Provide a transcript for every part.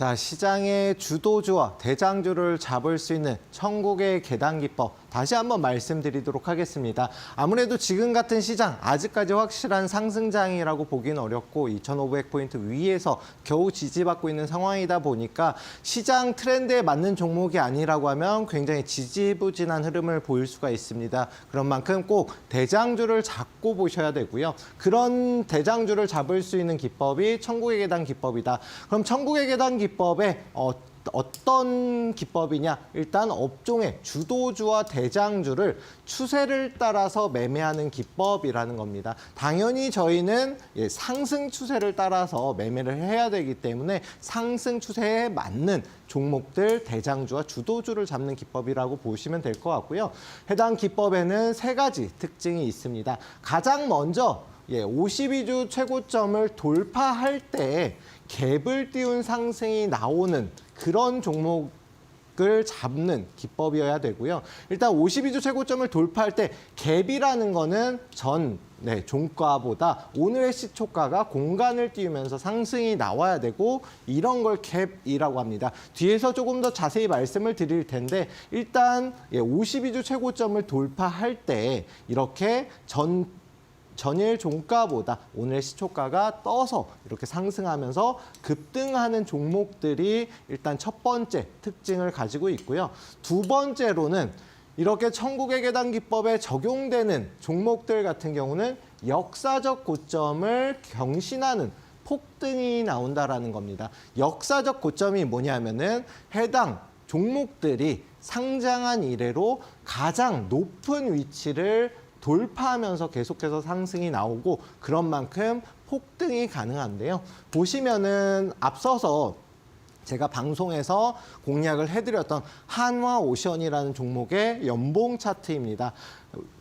자, 시장의 주도주와 대장주를 잡을 수 있는 천국의 계단 기법 다시 한번 말씀드리도록 하겠습니다. 아무래도 지금 같은 시장 아직까지 확실한 상승장이라고 보기는 어렵고 2,500포인트 위에서 겨우 지지받고 있는 상황이다 보니까 시장 트렌드에 맞는 종목이 아니라고 하면 굉장히 지지부진한 흐름을 보일 수가 있습니다. 그런 만큼 꼭 대장주를 잡고 보셔야 되고요. 그런 대장주를 잡을 수 있는 기법이 천국의 계단 기법이다. 그럼 천국의 계단 기법에 어떤 기법이냐? 일단 업종의 주도주와 대장주를 추세를 따라서 매매하는 기법이라는 겁니다. 당연히 저희는 상승 추세를 따라서 매매를 해야 되기 때문에 상승 추세에 맞는 종목들, 대장주와 주도주를 잡는 기법이라고 보시면 될 것 같고요. 해당 기법에는 세 가지 특징이 있습니다. 가장 먼저 52주 최고점을 돌파할 때 갭을 띄운 상승이 나오는 그런 종목을 잡는 기법이어야 되고요. 일단 52주 최고점을 돌파할 때 갭이라는 거는 종가보다 오늘의 시초가가 공간을 띄우면서 상승이 나와야 되고 이런 걸 갭이라고 합니다. 뒤에서 조금 더 자세히 말씀을 드릴 텐데 일단 52주 최고점을 돌파할 때 이렇게 전일 종가보다 오늘 시초가가 떠서 이렇게 상승하면서 급등하는 종목들이 일단 첫 번째 특징을 가지고 있고요. 두 번째로는 이렇게 천국의 계단 기법에 적용되는 종목들 같은 경우는 역사적 고점을 경신하는 폭등이 나온다라는 겁니다. 역사적 고점이 뭐냐면은 해당 종목들이 상장한 이래로 가장 높은 위치를 돌파하면서 계속해서 상승이 나오고 그런 만큼 폭등이 가능한데요. 보시면은 앞서서 제가 방송에서 공략을 해드렸던 한화오션이라는 종목의 연봉 차트입니다.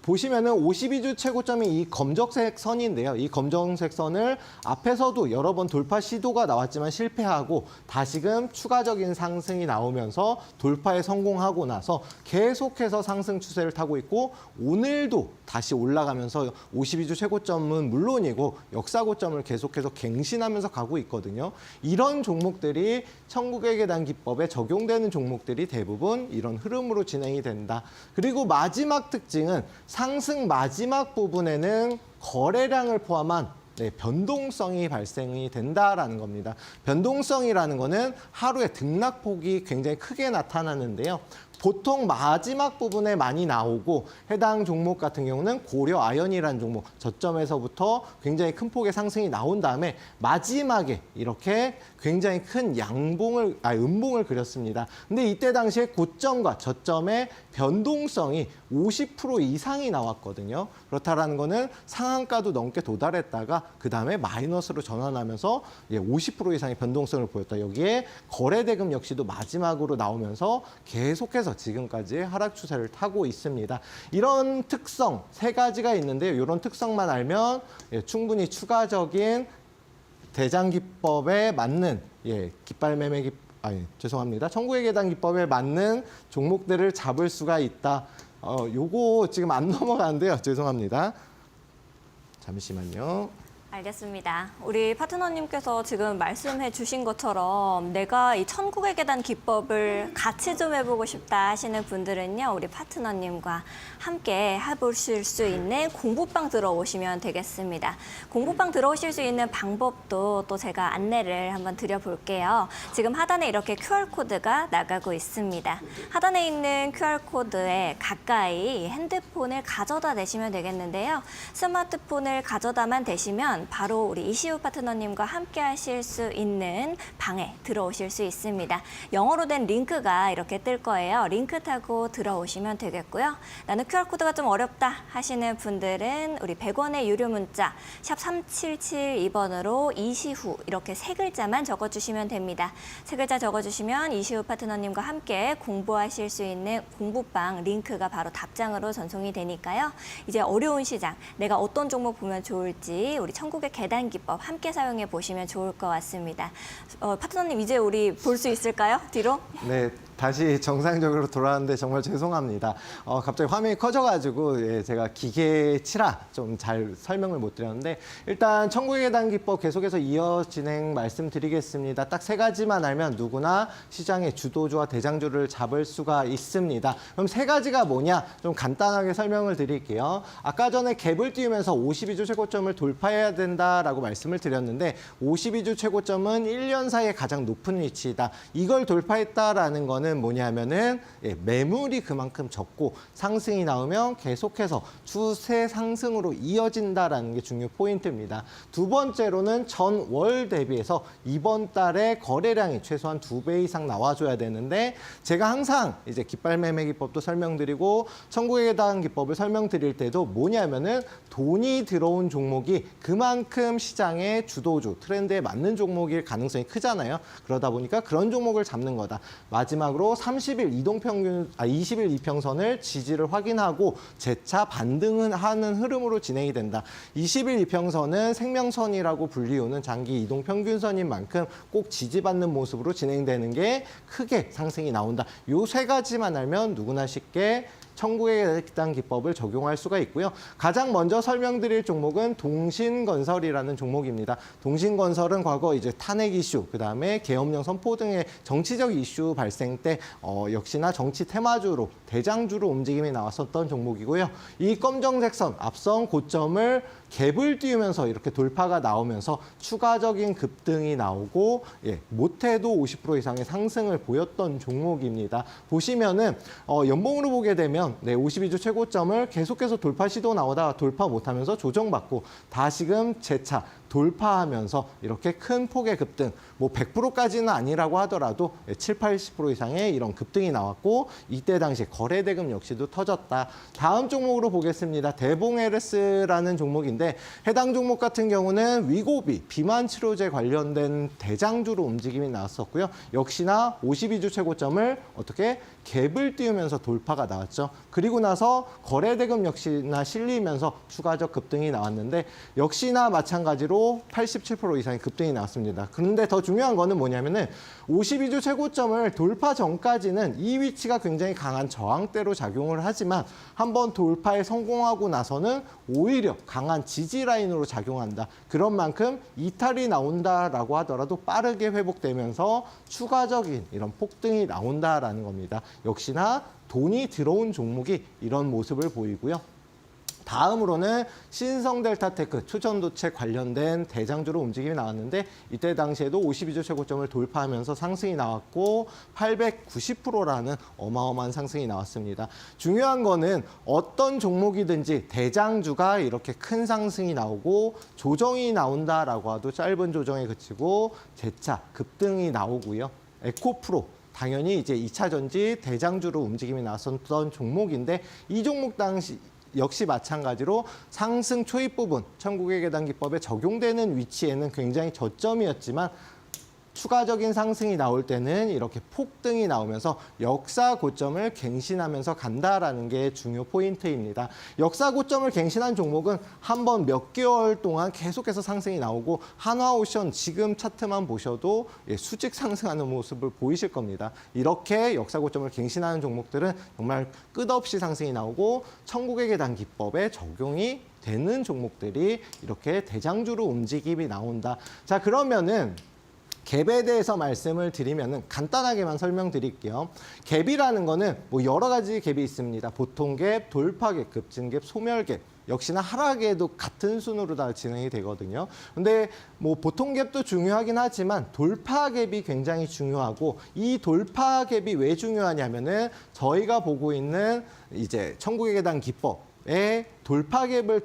보시면은 52주 최고점이 이 검정색 선인데요. 이 검정색 선을 앞에서도 여러 번 돌파 시도가 나왔지만 실패하고 다시금 추가적인 상승이 나오면서 돌파에 성공하고 나서 계속해서 상승 추세를 타고 있고 오늘도 다시 올라가면서 52주 최고점은 물론이고 역사 고점을 계속해서 갱신하면서 가고 있거든요. 이런 종목들이 천국의 계단 기법에 적용되는 종목들이 대부분 이런 흐름으로 진행이 된다. 그리고 마지막 특징은 상승 마지막 부분에는 거래량을 포함한 변동성이 발생이 된다라는 겁니다. 변동성이라는 거는 하루에 등락폭이 굉장히 크게 나타나는데요. 보통 마지막 부분에 많이 나오고 해당 종목 같은 경우는 고려 아연이라는 종목 저점에서부터 굉장히 큰 폭의 상승이 나온 다음에 마지막에 이렇게 굉장히 큰 음봉을 그렸습니다. 근데 이때 당시에 고점과 저점의 변동성이 50% 이상이 나왔거든요. 그렇다라는 거는 상한가도 넘게 도달했다가 그 다음에 마이너스로 전환하면서 50% 이상의 변동성을 보였다. 여기에 거래대금 역시도 마지막으로 나오면서 계속해서 지금까지 하락 추세를 타고 있습니다. 이런 특성 세 가지가 있는데요. 이런 특성만 알면 충분히 추가적인 대장 기법에 맞는 깃발 매매 천국의 계단 기법에 맞는 종목들을 잡을 수가 있다. 요거 지금 안 넘어가는데요. 죄송합니다. 잠시만요. 알겠습니다. 우리 파트너님께서 지금 말씀해 주신 것처럼 내가 이 천국의 계단 기법을 같이 좀 해보고 싶다 하시는 분들은요. 우리 파트너님과 함께 해보실 수 있는 공부방 들어오시면 되겠습니다. 공부방 들어오실 수 있는 방법도 또 제가 안내를 한번 드려볼게요. 지금 하단에 이렇게 QR코드가 나가고 있습니다. 하단에 있는 QR코드에 가까이 핸드폰을 가져다 대시면 되겠는데요. 스마트폰을 가져다만 대시면 바로 우리 이시우 파트너님과 함께 하실 수 있는 방에 들어오실 수 있습니다. 영어로 된 링크가 이렇게 뜰 거예요. 링크 타고 들어오시면 되겠고요. 나는 QR코드가 좀 어렵다 하시는 분들은 우리 100원의 유료 문자 샵 3772번으로 이시후 이렇게 세 글자만 적어주시면 됩니다. 세 글자 적어주시면 이시우 파트너님과 함께 공부하실 수 있는 공부방 링크가 바로 답장으로 전송이 되니까요. 이제 어려운 시장, 내가 어떤 종목 보면 좋을지 우리 천국의 계단 기법 함께 사용해 보시면 좋을 것 같습니다. 파트너님 이제 우리 볼 수 있을까요? 뒤로? 네, 다시 정상적으로 돌아왔는데 정말 죄송합니다. 갑자기 화면이 커져가지고 예, 제가 기계치라 좀 잘 설명을 못 드렸는데 일단 천국의 계단 기법 계속해서 이어 진행 말씀드리겠습니다. 딱 세 가지만 알면 누구나 시장의 주도주와 대장주를 잡을 수가 있습니다. 그럼 세 가지가 뭐냐? 좀 간단하게 설명을 드릴게요. 아까 전에 갭을 띄우면서 52주 최고점을 돌파해야 된다라고 말씀을 드렸는데 52주 최고점은 1년 사이에 가장 높은 위치이다. 이걸 돌파했다라는 거는 뭐냐면은 예, 매물이 그만큼 적고 상승이 나오면 계속해서 추세 상승으로 이어진다라는 게 중요 포인트입니다. 두 번째로는 전월 대비해서 이번 달에 거래량이 최소한 2배 이상 나와줘야 되는데 제가 항상 이제 깃발 매매 기법도 설명드리고 천국의 계단 기법을 설명드릴 때도 뭐냐면은 돈이 들어온 종목이 그만큼 시장의 주도주, 트렌드에 맞는 종목일 가능성이 크잖아요. 그러다 보니까 그런 종목을 잡는 거다. 마지막으로 30일 이동평균, 20일 이평선을 지지를 확인하고 재차 반등은 하는 흐름으로 진행이 된다. 20일 이평선은 생명선이라고 불리우는 장기 이동평균선인 만큼 꼭 지지받는 모습으로 진행되는 게 크게 상승이 나온다. 요 세 가지만 알면 누구나 쉽게 천국의 계단 기법을 적용할 수가 있고요. 가장 먼저 설명드릴 종목은 동신건설이라는 종목입니다. 동신건설은 과거 이제 탄핵 이슈, 그다음에 계엄령 선포 등의 정치적 이슈 발생 때 역시나 정치 테마주로 대장주로 움직임이 나왔었던 종목이고요. 이 검정색 선 앞선 고점을 갭을 띄우면서 이렇게 돌파가 나오면서 추가적인 급등이 나오고 못해도 50% 이상의 상승을 보였던 종목입니다. 보시면은 연봉으로 보게 되면 52주 최고점을 계속해서 돌파 시도 나오다가 돌파 못하면서 조정받고 다시금 재차 돌파하면서 이렇게 큰 폭의 급등, 뭐 100%까지는 아니라고 하더라도 7, 80% 이상의 이런 급등이 나왔고 이때 당시 거래대금 역시도 터졌다. 다음 종목으로 보겠습니다. 대봉에르스라는 종목인데 해당 종목 같은 경우는 위고비, 비만 치료제 관련된 대장주로 움직임이 나왔었고요. 역시나 52주 최고점을 어떻게 갭을 띄우면서 돌파가 나왔죠. 그리고 나서 거래대금 역시나 실리면서 추가적 급등이 나왔는데 역시나 마찬가지로 87% 이상의 급등이 나왔습니다. 그런데 더 중요한 거는 뭐냐면은 52주 최고점을 돌파 전까지는 이 위치가 굉장히 강한 저항대로 작용을 하지만 한번 돌파에 성공하고 나서는 오히려 강한 지지 라인으로 작용한다. 그런 만큼 이탈이 나온다라고 하더라도 빠르게 회복되면서 추가적인 이런 폭등이 나온다라는 겁니다. 역시나 돈이 들어온 종목이 이런 모습을 보이고요. 다음으로는 신성델타테크 추천도체 관련된 대장주로 움직임이 나왔는데 이때 당시에도 52주 최고점을 돌파하면서 상승이 나왔고 890%라는 어마어마한 상승이 나왔습니다. 중요한 거는 어떤 종목이든지 대장주가 이렇게 큰 상승이 나오고 조정이 나온다라고 해도 짧은 조정에 그치고 재차 급등이 나오고요. 에코프로 당연히 이제 2차 전지 대장주로 움직임이 나왔었던 종목인데 이 종목 당시 역시 마찬가지로 상승 초입 부분, 천국의 계단 기법에 적용되는 위치에는 굉장히 저점이었지만 추가적인 상승이 나올 때는 이렇게 폭등이 나오면서 역사 고점을 갱신하면서 간다라는 게 중요 포인트입니다. 역사 고점을 갱신한 종목은 한번 몇 개월 동안 계속해서 상승이 나오고 한화오션 지금 차트만 보셔도 수직 상승하는 모습을 보이실 겁니다. 이렇게 역사 고점을 갱신하는 종목들은 정말 끝없이 상승이 나오고 천국의 계단 기법에 적용이 되는 종목들이 이렇게 대장주로 움직임이 나온다. 자, 그러면은 갭에 대해서 말씀을 드리면은 간단하게만 설명드릴게요. 갭이라는 거는 뭐 여러 가지 갭이 있습니다. 보통 갭, 돌파 갭, 급증 갭, 소멸 갭. 역시나 하락에도 같은 순으로 다 진행이 되거든요. 근데 뭐 보통 갭도 중요하긴 하지만 돌파 갭이 굉장히 중요하고 이 돌파 갭이 왜 중요하냐면은 저희가 보고 있는 이제 천국의 계단 기법의 돌파 갭을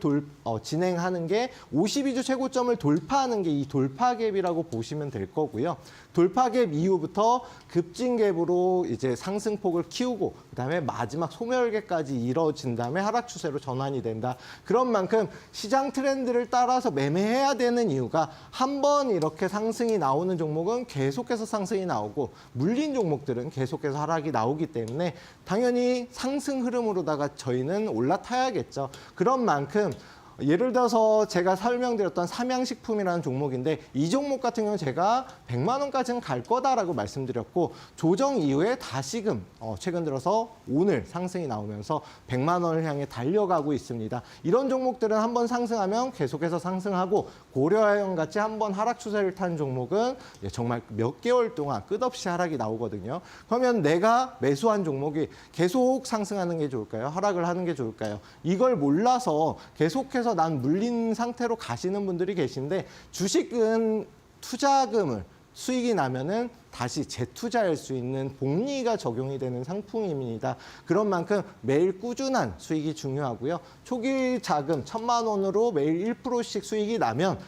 진행하는 게 52주 최고점을 돌파하는 게 이 돌파 갭이라고 보시면 될 거고요. 돌파 갭 이후부터 급진 갭으로 이제 상승폭을 키우고 그다음에 마지막 소멸 갭까지 이뤄진 다음에 하락 추세로 전환이 된다. 그런 만큼 시장 트렌드를 따라서 매매해야 되는 이유가 한번 이렇게 상승이 나오는 종목은 계속해서 상승이 나오고 물린 종목들은 계속해서 하락이 나오기 때문에 당연히 상승 흐름으로다가 저희는 올라타야겠죠. 그런 만큼 예를 들어서 제가 설명드렸던 삼양식품이라는 종목인데 이 종목 같은 경우는 제가 100만 원까지는 갈 거다라고 말씀드렸고 조정 이후에 다시금 최근 들어서 오늘 상승이 나오면서 100만 원을 향해 달려가고 있습니다. 이런 종목들은 한번 상승하면 계속해서 상승하고 고려아연 같이 한번 하락 추세를 탄 종목은 정말 몇 개월 동안 끝없이 하락이 나오거든요. 그러면 내가 매수한 종목이 계속 상승하는 게 좋을까요? 하락을 하는 게 좋을까요? 이걸 몰라서 계속해서 난 물린 상태로 가시는 분들이 계신데 주식은 투자금을 수익이 나면은 다시 재투자할 수 있는 복리가 적용이 되는 상품입니다. 그런 만큼 매일 꾸준한 수익이 중요하고요. 초기 자금 1,000만 원으로 매일 1%씩 수익이 나면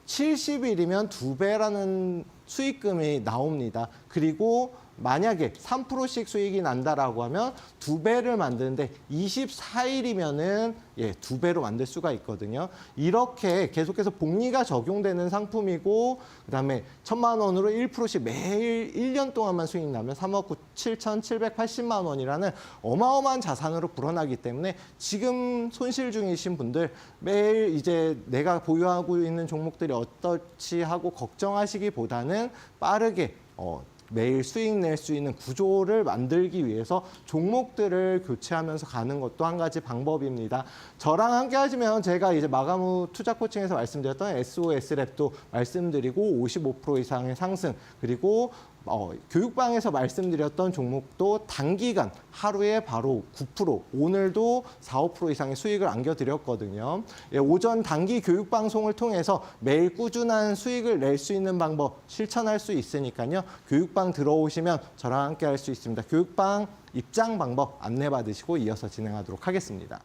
70일이면 2배라는 수익금이 나옵니다. 그리고 만약에 3%씩 수익이 난다라고 하면 2배를 만드는데 24일이면은 2배로 만들 수가 있거든요. 이렇게 계속해서 복리가 적용되는 상품이고 그다음에 1,000만 원으로 1%씩 매일 1년 동안만 수익 나면 3억 7,780만 원이라는 어마어마한 자산으로 불어나기 때문에 지금 손실 중이신 분들 매일 이제 내가 보유하고 있는 종목들이 어떨지 하고 걱정하시기보다는 빠르게 매일 수익 낼 수 있는 구조를 만들기 위해서 종목들을 교체하면서 가는 것도 한 가지 방법입니다. 저랑 함께 하시면 제가 이제 마감 후 투자 코칭에서 말씀드렸던 SOS랩도 말씀드리고 55% 이상의 상승 그리고 교육방에서 말씀드렸던 종목도 단기간 하루에 바로 9% 오늘도 4, 5% 이상의 수익을 안겨드렸거든요. 오전 단기 교육방송을 통해서 매일 꾸준한 수익을 낼 수 있는 방법 실천할 수 있으니까요. 교육방 들어오시면 저랑 함께 할 수 있습니다. 교육방 입장 방법 안내받으시고 이어서 진행하도록 하겠습니다.